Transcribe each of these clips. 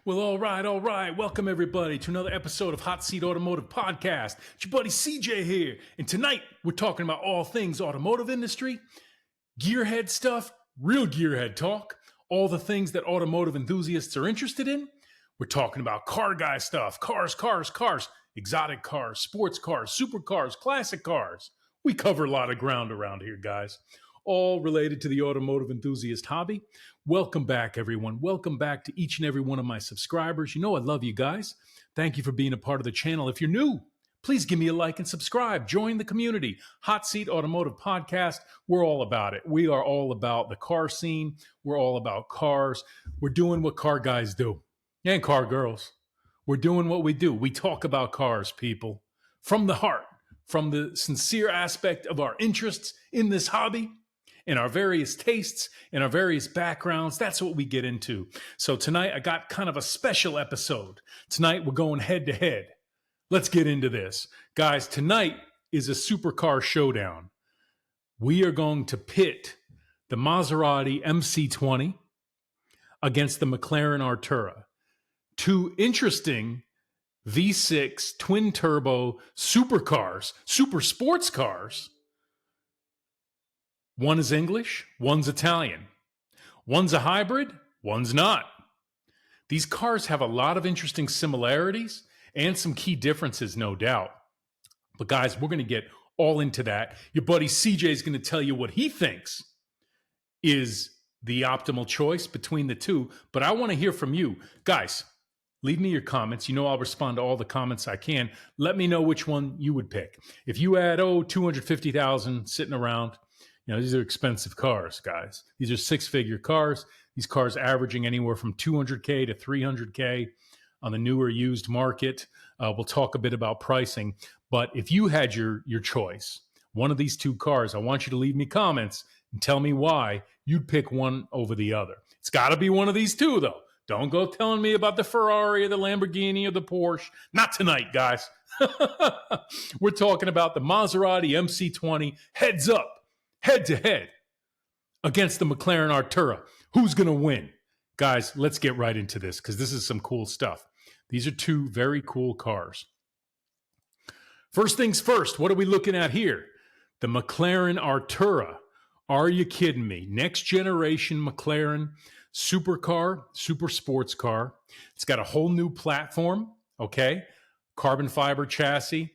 Well, all right. Welcome, everybody, to another episode of Hot Seat Automotive Podcast. It's your buddy CJ here. And tonight, we're talking about all things automotive industry, gearhead stuff, real gearhead talk, all the things that automotive enthusiasts are interested in. We're talking about car guy stuff, cars, exotic cars, sports cars, supercars, classic cars. We cover a lot of ground around here, guys, all related to the automotive enthusiast hobby. Welcome back, everyone. Welcome back to each and every one of my subscribers. You know I love you guys. Thank you for being a part of the channel. If you're new, please give me a like and subscribe. Join the community. Hot Seat Automotive Podcast. We're all about it. We are all about the car scene. We're all about cars. We're doing what car guys do. And car girls. We're doing what we do. We talk about cars, people. From the heart. From the sincere aspect of our interests in this hobby. In our various tastes, in our various backgrounds. That's what we get into. So tonight, I got kind of a special episode. Tonight, we're going head to head. Let's get into this. Guys, tonight is a supercar showdown. We are going to pit the Maserati MC20 against the McLaren Artura. Two interesting V6 twin-turbo supercars, super sports cars. One is English, one's Italian. One's a hybrid, one's not. These cars have a lot of interesting similarities and some key differences, no doubt. But guys, we're going to get all into that. Your buddy CJ is going to tell you what he thinks is the optimal choice between the two. But I want to hear from you. Guys, leave me your comments. You know I'll respond to all the comments I can. Let me know which one you would pick. If you had, $250,000 sitting around, these are expensive cars, guys. These are six-figure cars. These cars averaging anywhere from $200K to $300K on the newer used market. We'll talk a bit about pricing. But if you had your choice, one of these two cars, I want you to leave me comments and tell me why you'd pick one over the other. It's got to be one of these two, though. Don't go telling me about the Ferrari or the Lamborghini or the Porsche. Not tonight, guys. We're talking about the Maserati MC20 heads up. Head-to-head against the McLaren Artura. Who's going to win? Guys, let's get right into this because this is some cool stuff. These are two very cool cars. First things first, what are we looking at here? The McLaren Artura. Are you kidding me? Next generation McLaren supercar, super sports car. It's got a whole new platform, okay? Carbon fiber chassis.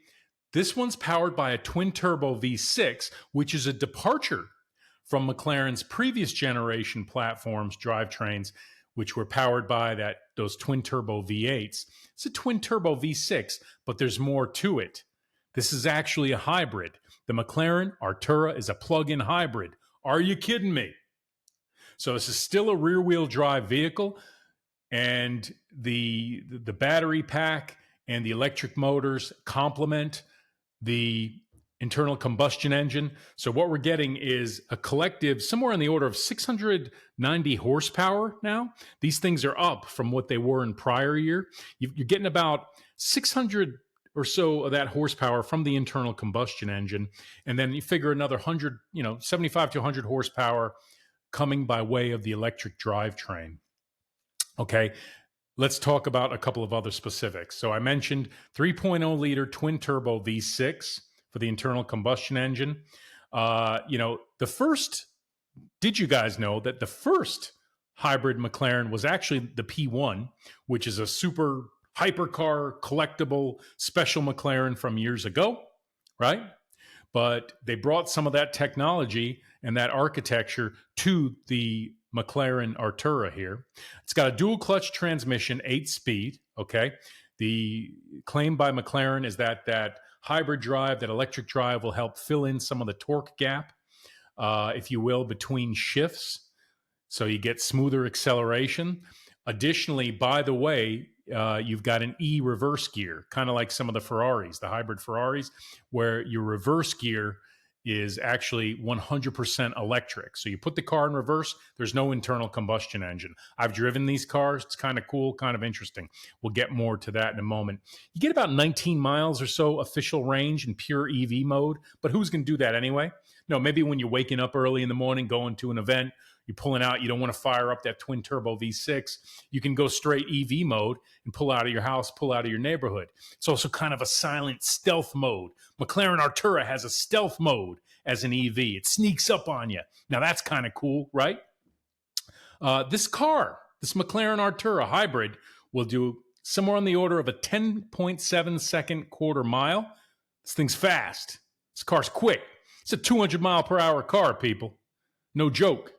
This one's powered by a twin-turbo V6, which is a departure from McLaren's previous generation platforms, drivetrains, which were powered by those twin-turbo V8s. It's a twin-turbo V6, but there's more to it. This is actually a hybrid. The McLaren Artura is a plug-in hybrid. Are you kidding me? So this is still a rear-wheel drive vehicle, and the battery pack and the electric motors complement the internal combustion engine. So what we're getting is a collective somewhere in the order of 690 horsepower now. These things are up from what they were in prior year. You're getting about 600 or so of that horsepower from the internal combustion engine. And then you figure another 100, 75 to 100 horsepower coming by way of the electric drivetrain. Okay. Let's talk about a couple of other specifics. So I mentioned 3.0 liter twin turbo V6 for the internal combustion engine. Did you guys know that the first hybrid McLaren was actually the P1, which is a super hypercar collectible special McLaren from years ago, right? But they brought some of that technology and that architecture to the McLaren Artura here. It's got a dual clutch transmission, 8-speed, okay? The claim by McLaren is that hybrid drive, that electric drive will help fill in some of the torque gap, if you will, between shifts. So you get smoother acceleration. Additionally, by the way, you've got an E-reverse gear, kind of like some of the Ferraris, the hybrid Ferraris, where your reverse gear is actually 100% electric. So you put the car in reverse, there's no internal combustion engine. I've driven these cars. It's kind of cool, kind of interesting. We'll get more to that in a moment. You get about 19 miles or so official range in pure EV mode, but who's going to do that anyway? No, maybe when you're waking up early in the morning, going to an event, you're pulling out, you don't want to fire up that twin turbo V6. You can go straight EV mode and pull out of your house, pull out of your neighborhood. It's also kind of a silent stealth mode. McLaren Artura has a stealth mode as an EV. It sneaks up on you. Now that's kind of cool, right? This McLaren Artura hybrid will do somewhere on the order of a 10.7 second quarter mile. This thing's fast. This car's quick. It's a 200 mile per hour car, people. No joke.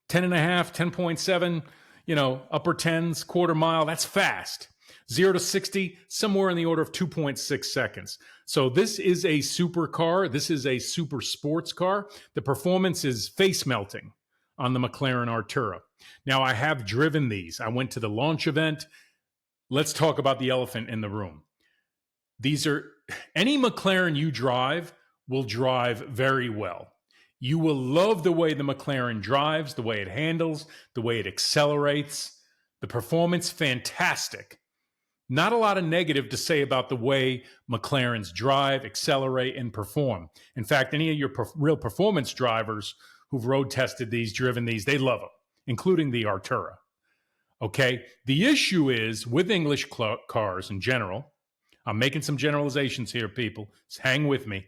10.5, 10.7, upper 10s, quarter mile. That's fast. 0 to 60, somewhere in the order of 2.6 seconds. So this is a supercar. This is a super sports car. The performance is face melting on the McLaren Artura. Now, I have driven these. I went to the launch event. Let's talk about the elephant in the room. These are, any McLaren you drive will drive very well. You will love the way the McLaren drives, the way it handles, the way it accelerates. The performance, fantastic. Not a lot of negative to say about the way McLarens drive, accelerate, and perform. In fact, any of your real performance drivers who've road tested these, driven these, they love them, including the Artura. Okay? The issue is with English cars in general, I'm making some generalizations here, people. Just hang with me.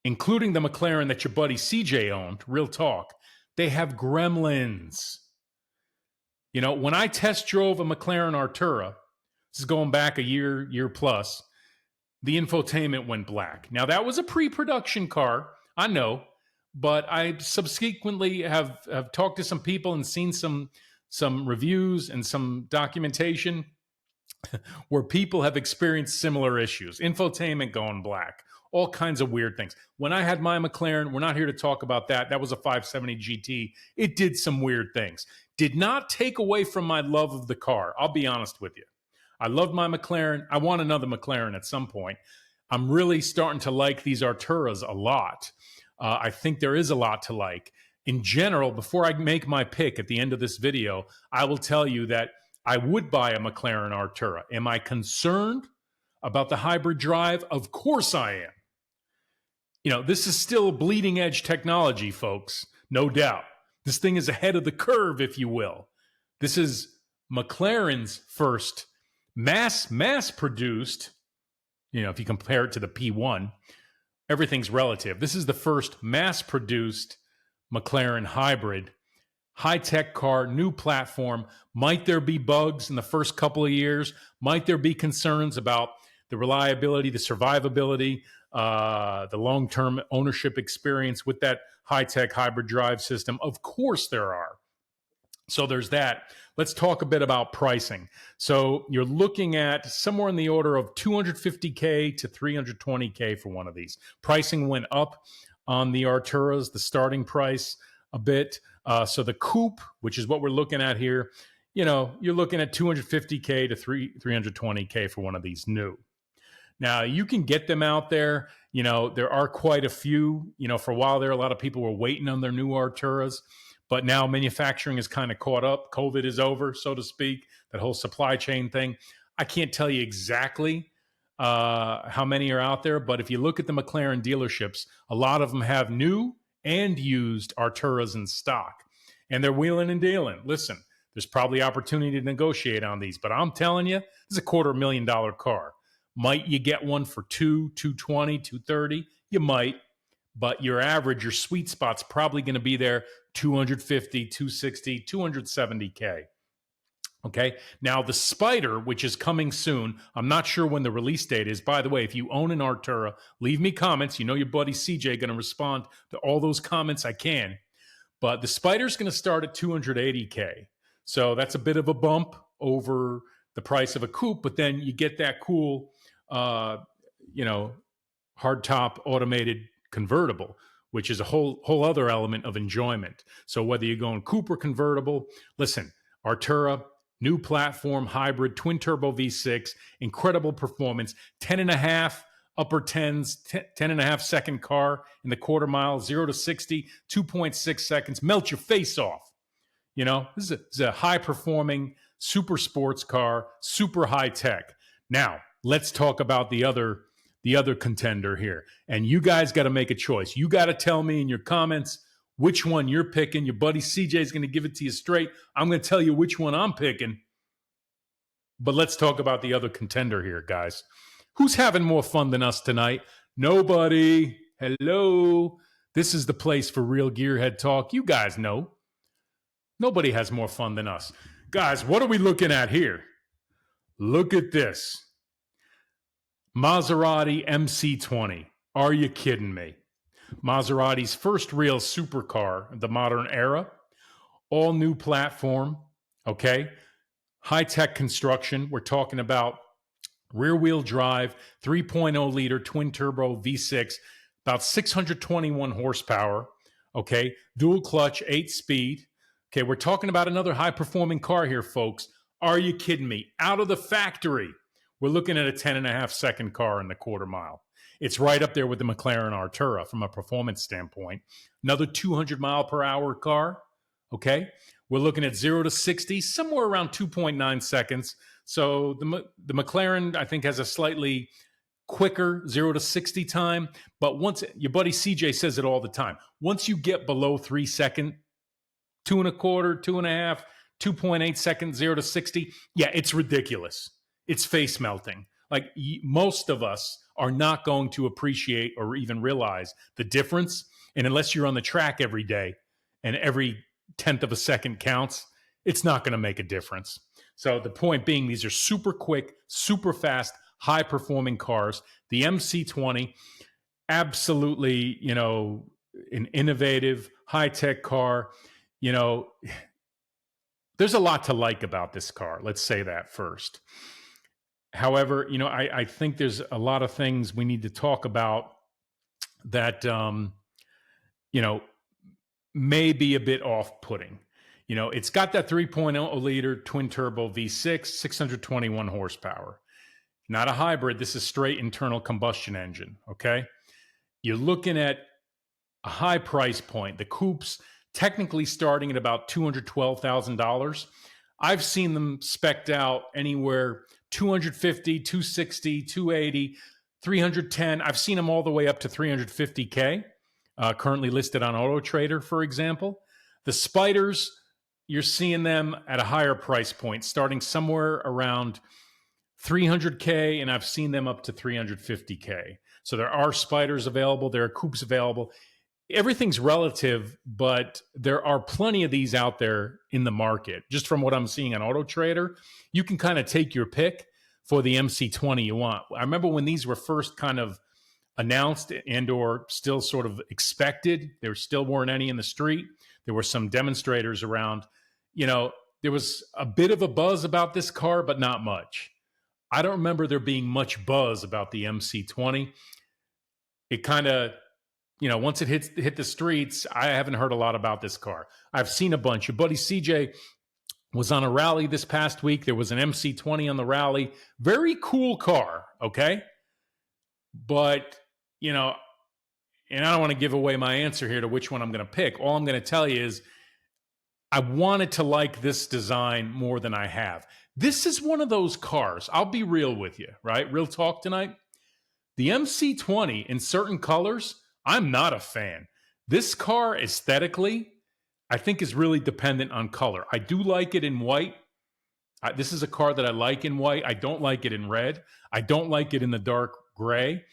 Including the McLaren that your buddy CJ owned, real talk, they have gremlins. When I test drove a McLaren Artura, this is going back a year plus, the infotainment went black. Now, that was a pre-production car, I know, but I subsequently have talked to some people and seen some reviews and some documentation where people have experienced similar issues. Infotainment going black, all kinds of weird things. When I had my McLaren, we're not here to talk about that. That was a 570 GT. It did some weird things. Did not take away from my love of the car. I'll be honest with you. I loved my McLaren. I want another McLaren at some point. I'm really starting to like these Arturas a lot. I think there is a lot to like. In general, before I make my pick at the end of this video, I will tell you that I would buy a McLaren Artura. Am I concerned about the hybrid drive? Of course I am. This is still bleeding edge technology, folks. No doubt. This thing is ahead of the curve, if you will. This is McLaren's first mass produced, if you compare it to the P1, everything's relative. This is the first mass produced McLaren hybrid. High-tech car, new platform. Might there be bugs in the first couple of years? Might there be concerns about the reliability, the survivability, the long-term ownership experience with that high-tech hybrid drive system? Of course there are. So there's that. Let's talk a bit about pricing. So you're looking at somewhere in the order of $250K to $320K for one of these. Pricing went up on the Arturas, the starting price a bit. So the coupe, which is what we're looking at here, you're looking at $250K to $320K for one of these new. Now, you can get them out there. There are quite a few. For a while there, a lot of people were waiting on their new Arturas. But now manufacturing is kind of caught up. COVID is over, so to speak, that whole supply chain thing. I can't tell you exactly how many are out there. But if you look at the McLaren dealerships, a lot of them have new and used Arturas in stock. And they're wheeling and dealing. Listen, there's probably opportunity to negotiate on these. But I'm telling you, this is a $250,000 car. Might you get one for $220, $230? You might. But your average, your sweet spot's probably going to be there $250, $260, $270K. Okay. Now, the Spider, which is coming soon, I'm not sure when the release date is. By the way, if you own an Artura, leave me comments. Your buddy CJ going to respond to all those comments I can. But the Spider's going to start at $280K. So that's a bit of a bump over the price of a coupe, but then you get that cool, hardtop automated convertible, which is a whole other element of enjoyment. So whether you're going coupe or convertible, listen, Artura, new platform, hybrid, twin turbo V6, incredible performance, 10.5 upper 10s, 10.5 second car in the quarter mile, 0 to 60, 2.6 seconds, melt your face off. This is a high performing super sports car, super high tech. Now, let's talk about the other the other contender here. And you guys got to make a choice. You got to tell me in your comments which one you're picking. Your buddy CJ is going to give it to you straight. I'm going to tell you which one I'm picking. But let's talk about the other contender here, guys. Who's having more fun than us tonight? Nobody. Hello. This is the place for real gearhead talk. You guys know. Nobody has more fun than us. Guys, what are we looking at here? Look at this. Maserati MC20. Are you kidding me? Maserati's first real supercar of the modern era. All new platform, okay? High-tech construction. We're talking about rear-wheel drive, 3.0-liter twin-turbo V6, about 621 horsepower, okay? Dual clutch, 8-speed. Okay, we're talking about another high-performing car here, folks. Are you kidding me? Out of the factory, we're looking at a 10.5-second car in the quarter mile. It's right up there with the McLaren Artura from a performance standpoint. Another 200-mile-per-hour car, okay? We're looking at 0 to 60, somewhere around 2.9 seconds. So the McLaren, I think, has a slightly quicker 0 to 60 time. But once, your buddy CJ says it all the time, once you get below 3 seconds, 2.25, 2.5, 2.8 seconds, 0 to 60, yeah, it's ridiculous. It's face melting. Like, most of us are not going to appreciate or even realize the difference. And unless you're on the track every day and every tenth of a second counts, it's not going to make a difference. So the point being, these are super quick, super fast, high performing cars. The MC20, absolutely, an innovative, high tech car. There's a lot to like about this car. Let's say that first. However, I think there's a lot of things we need to talk about that, may be a bit off-putting. It's got that 3.0-liter twin-turbo V6, 621 horsepower. Not a hybrid. This is straight internal combustion engine, okay? You're looking at a high price point. The coupes technically starting at about $212,000. I've seen them spec'd out anywhere 250, 260, 280, 310. I've seen them all the way up to 350K. Currently listed on Auto Trader, for example. The Spiders, you're seeing them at a higher price point, starting somewhere around 300K, and I've seen them up to 350K. So there are Spiders available, there are coupes available. Everything's relative, but there are plenty of these out there in the market. Just from what I'm seeing on Auto Trader, you can kind of take your pick for the MC20 you want. I remember when these were first kind of announced and or still sort of expected, there still weren't any in the street. There were some demonstrators around. There was a bit of a buzz about this car, but not much. I don't remember there being much buzz about the MC20. It kind of, once it hit the streets, I haven't heard a lot about this car. I've seen a bunch. Your buddy CJ was on a rally this past week. There was an MC20 on the rally. Very cool car, okay? But, and I don't want to give away my answer here to which one I'm going to pick. All I'm going to tell you is I wanted to like this design more than I have. This is one of those cars. I'll be real with you, right? Real talk tonight. The MC20 in certain colors, I'm not a fan. This car aesthetically, I think, is really dependent on color. I do like it in white. This is a car that I like in white. I don't like it in red. I don't like it in the dark gray.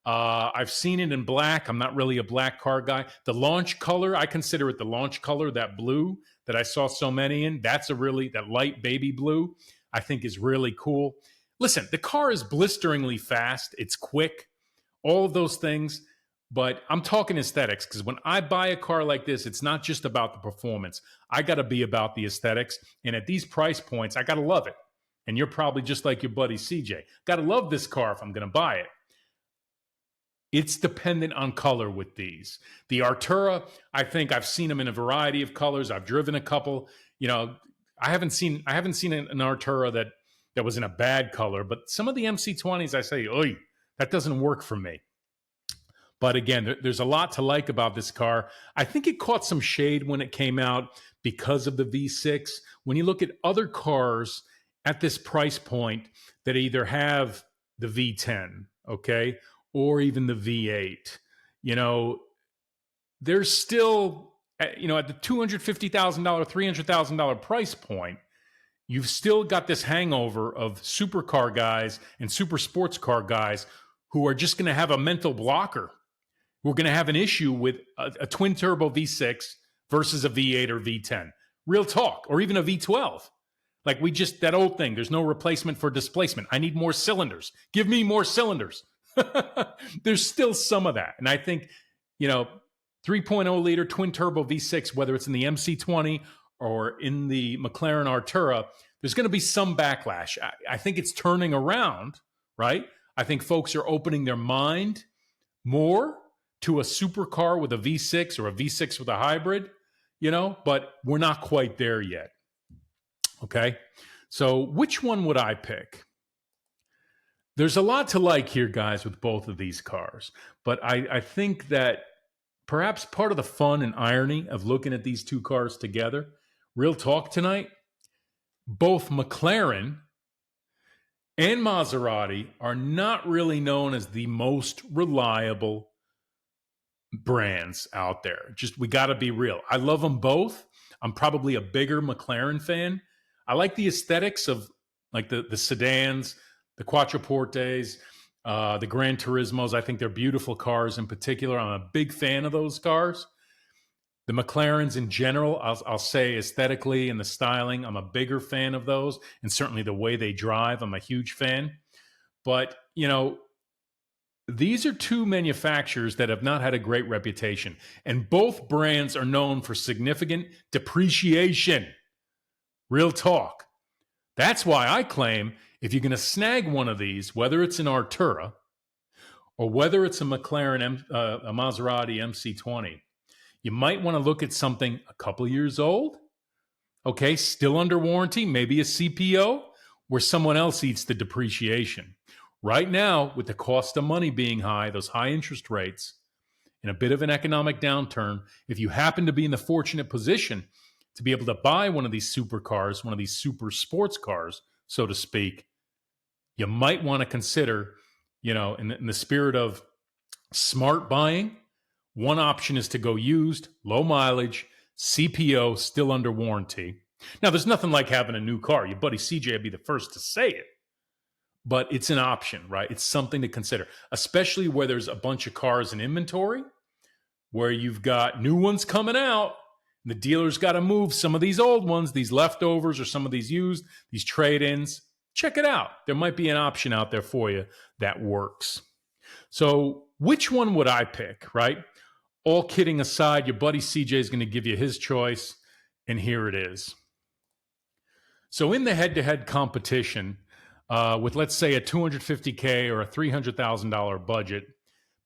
I've seen it in black. I'm not really a black car guy. The launch color, I consider it the launch color, that blue that I saw so many in. That light baby blue, I think is really cool. Listen, the car is blisteringly fast. It's quick, all of those things. But I'm talking aesthetics, because when I buy a car like this, it's not just about the performance. I got to be about the aesthetics. And at these price points, I got to love it. And you're probably just like your buddy CJ. Got to love this car if I'm going to buy it. It's dependent on color with these. The Artura, I think I've seen them in a variety of colors. I've driven a couple. I haven't seen an Artura that was in a bad color. But some of the MC20s, I say, oy, that doesn't work for me. But again, there's a lot to like about this car. I think it caught some shade when it came out because of the V6. When you look at other cars at this price point that either have the V10, okay, or even the V8. You know, there's still, you know, at the $250,000, $300,000 price point, you've still got this hangover of supercar guys and super sports car guys who are just going to have a mental blocker. We're going to have an issue with a twin turbo V6 versus a V8 or V10. Real talk, or even a V12. Like that old thing, there's no replacement for displacement. I need more cylinders. Give me more cylinders. There's still some of that. And I think, you know, 3.0 liter twin turbo V6, whether it's in the MC20 or in the McLaren Artura, there's going to be some backlash. I think it's turning around, right? I think folks are opening their mind more to a supercar with a V6 or a V6 with a hybrid, you know, but we're not quite there yet. Okay. So which one would I pick? There's a lot to like here, guys, with both of these cars, but I think that perhaps part of the fun and irony of looking at these two cars together, real talk tonight, both McLaren and Maserati are not really known as the most reliable brands out there. Just, we got to be real. I love them both. I'm probably a bigger McLaren fan. I like the aesthetics of like the sedans, the Quattroportes, the Gran Turismos. I think they're beautiful cars in particular. I'm a big fan of those cars. The McLarens in general, I'll say aesthetically and the styling, I'm a bigger fan of those. And certainly the way they drive, I'm a huge fan. But, you know, these are two manufacturers that have not had a great reputation. And both brands are known for significant depreciation. Real talk. That's why I claim if you're going to snag one of these, whether it's an Artura or whether it's a McLaren, a Maserati MC20, you might want to look at something a couple years old, okay, still under warranty, maybe a CPO, where someone else eats the depreciation. Right now, with the cost of money being high, those high interest rates, in a bit of an economic downturn, if you happen to be in the fortunate position to be able to buy one of these supercars, one of these super sports cars, so to speak, you might want to consider, you know, in the spirit of smart buying, one option is to go used, low mileage, CPO, still under warranty. Now, there's nothing like having a new car. Your buddy CJ would be the first to say it. But it's an option, right? It's something to consider, especially where there's a bunch of cars in inventory, where you've got new ones coming out. And the dealer's got to move some of these old ones, these leftovers or some of these used, these trade-ins. Check it out. There might be an option out there for you that works. So which one would I pick, right? All kidding aside, your buddy CJ is going to give you his choice, and here it is. So in the head-to-head competition, with, let's say, a $250K or a $300,000 budget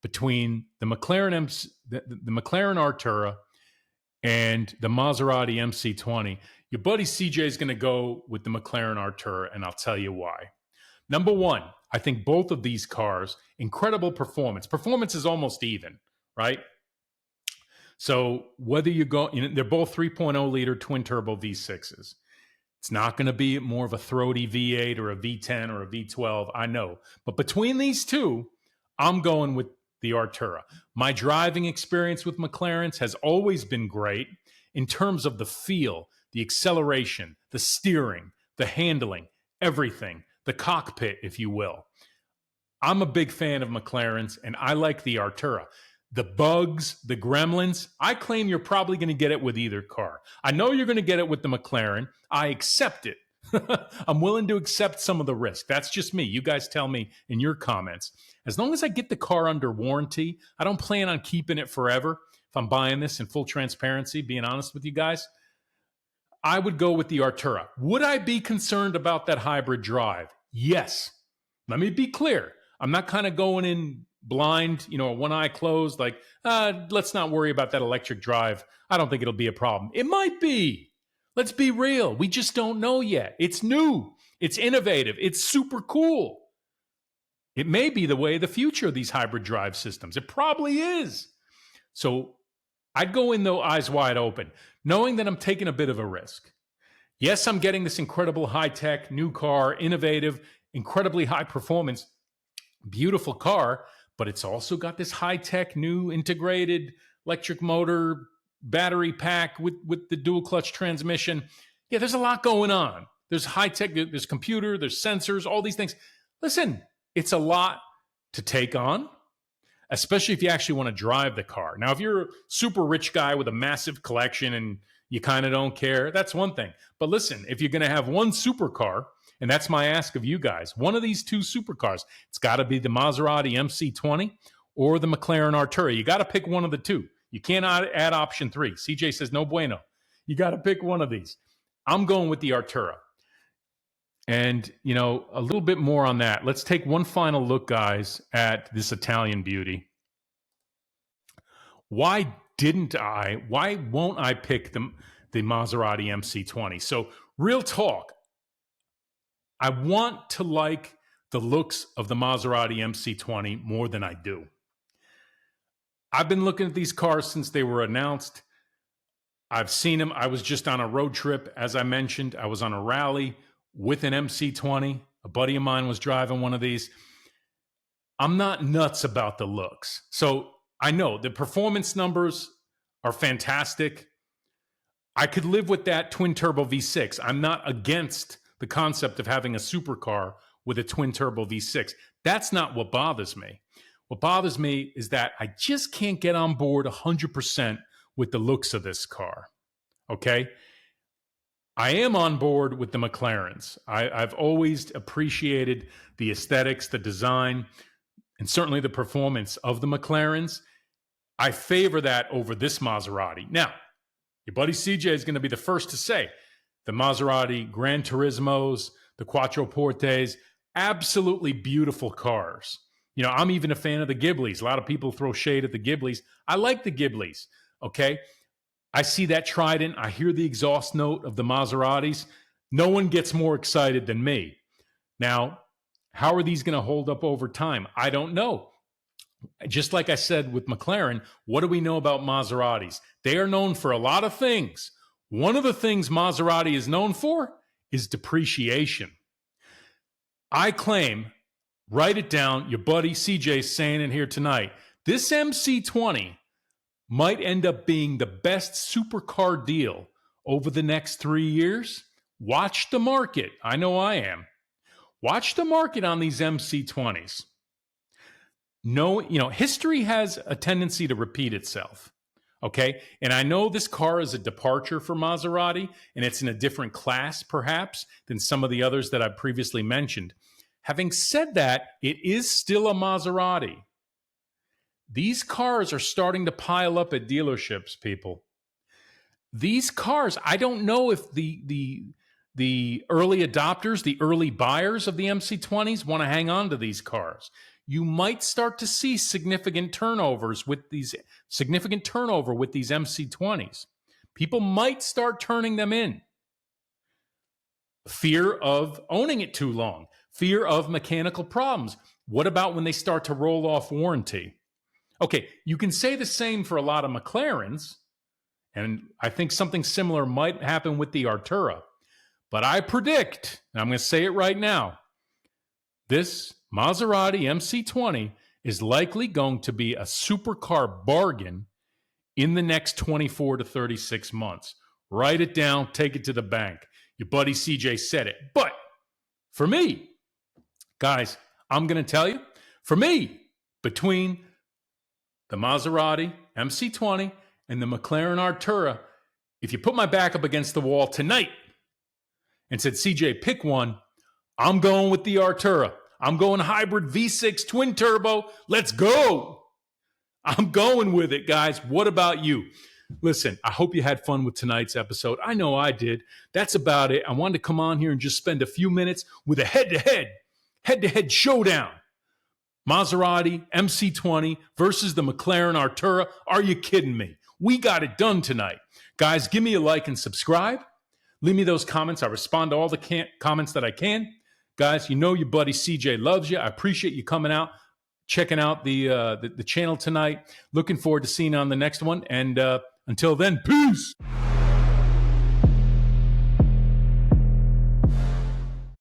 between the McLaren the McLaren Artura and the Maserati MC20, your buddy CJ is going to go with the McLaren Artura, and I'll tell you why. Number one, I think both of these cars, incredible performance. Performance is almost even, right? So whether you go, you know, they're both 3.0 liter twin turbo V6s. It's not going to be more of a throaty V8 or a V10 or a V12, I know. But between these two, I'm going with the Artura. My driving experience with McLarens has always been great in terms of the feel, the acceleration, the steering, the handling, everything, the cockpit, if you will. I'm a big fan of McLarens, and I like the Artura. The bugs, the gremlins, I claim you're probably going to get it with either car. I know you're going to get it with the McLaren. I accept it. I'm willing to accept some of the risk. That's just me. You guys tell me in your comments. As long as I get the car under warranty, I don't plan on keeping it forever. If I'm buying this in full transparency, being honest with you guys, I would go with the Artura. Would I be concerned about that hybrid drive? Yes. Let me be clear. I'm not kind of going in blind, you know, one eye closed, like, let's not worry about that electric drive. I don't think it'll be a problem. It might be. Let's be real. We just don't know yet. It's new. It's innovative. It's super cool. It may be the way of the future of these hybrid drive systems. It probably is. So I'd go in, though, eyes wide open, knowing that I'm taking a bit of a risk. Yes, I'm getting this incredible high-tech, new car, innovative, incredibly high performance, beautiful car, but it's also got this high-tech new integrated electric motor battery pack with the dual clutch transmission. Yeah, there's a lot going on. There's high-tech, there's computer, there's sensors, all these things. Listen, it's a lot to take on, especially if you actually want to drive the car. Now, if you're a super rich guy with a massive collection and you kind of don't care, that's one thing. But listen, if you're going to have one supercar, and that's my ask of you guys, one of these two supercars, it's got to be the Maserati MC20 or the McLaren Artura. You got to pick one of the two. You cannot add option 3. CJ says, no bueno. You got to pick one of these. I'm going with the Artura. And, a little bit more on that. Let's take one final look, guys, at this Italian beauty. Why won't I pick the Maserati MC20? So, real talk, I want to like the looks of the Maserati MC20 more than I do. I've been looking at these cars since they were announced. I've seen them. I was just on a road trip, as I mentioned. I was on a rally with an MC20. A buddy of mine was driving one of these. I'm not nuts about the looks. So I know the performance numbers are fantastic. I could live with that twin turbo V6. I'm not against the concept of having a supercar with a twin turbo V6. That's not what bothers me. What bothers me is that I just can't get on board 100% with the looks of this car. Okay? I am on board with the McLarens. I've always appreciated the aesthetics, the design, and certainly the performance of the McLarens. I favor that over this Maserati. Now, your buddy CJ is going to be the first to say the Maserati Gran Turismos, the Quattroportes, absolutely beautiful cars. I'm even a fan of the Ghiblis. A lot of people throw shade at the Ghiblis. I like the Ghiblis, okay? I see that Trident. I hear the exhaust note of the Maseratis. No one gets more excited than me. Now, how are these going to hold up over time? I don't know. Just like I said with McLaren, what do we know about Maseratis? They are known for a lot of things. One of the things Maserati is known for is depreciation. I claim, write it down, your buddy CJ's saying it here tonight, this MC20 might end up being the best supercar deal over the next 3 years. Watch the market. I know I am. Watch the market on these MC20s. No, history has a tendency to repeat itself. Okay? And I know this car is a departure for Maserati, and it's in a different class, perhaps, than some of the others that I previously mentioned. Having said that, it is still a Maserati. These cars are starting to pile up at dealerships, people. These cars, I don't know if the early adopters, the early buyers of the MC20s want to hang on to these cars. You might start to see significant turnover with these MC20s. People might start turning them in. Fear of owning it too long. Fear of mechanical problems. What about when they start to roll off warranty? Okay, you can say the same for a lot of McLarens, and I think something similar might happen with the Artura. But I predict, and I'm going to say it right now, this Maserati MC20 is likely going to be a supercar bargain in the next 24 to 36 months. Write it down, take it to the bank. Your buddy CJ said it. But for me, guys, I'm going to tell you, for me, between the Maserati MC20 and the McLaren Artura, if you put my back up against the wall tonight and said, CJ, pick one, I'm going with the Artura. I'm going hybrid V6 twin turbo. Let's go. I'm going with it, guys. What about you? Listen, I hope you had fun with tonight's episode. I know I did. That's about it. I wanted to come on here and just spend a few minutes with a head-to-head showdown. Maserati MC20 versus the McLaren Artura. Are you kidding me? We got it done tonight. Guys, give me a like and subscribe. Leave me those comments. I respond to all the comments that I can. Guys, you know your buddy CJ loves you. I appreciate you coming out, checking out the channel tonight. Looking forward to seeing you on the next one. And until then, peace.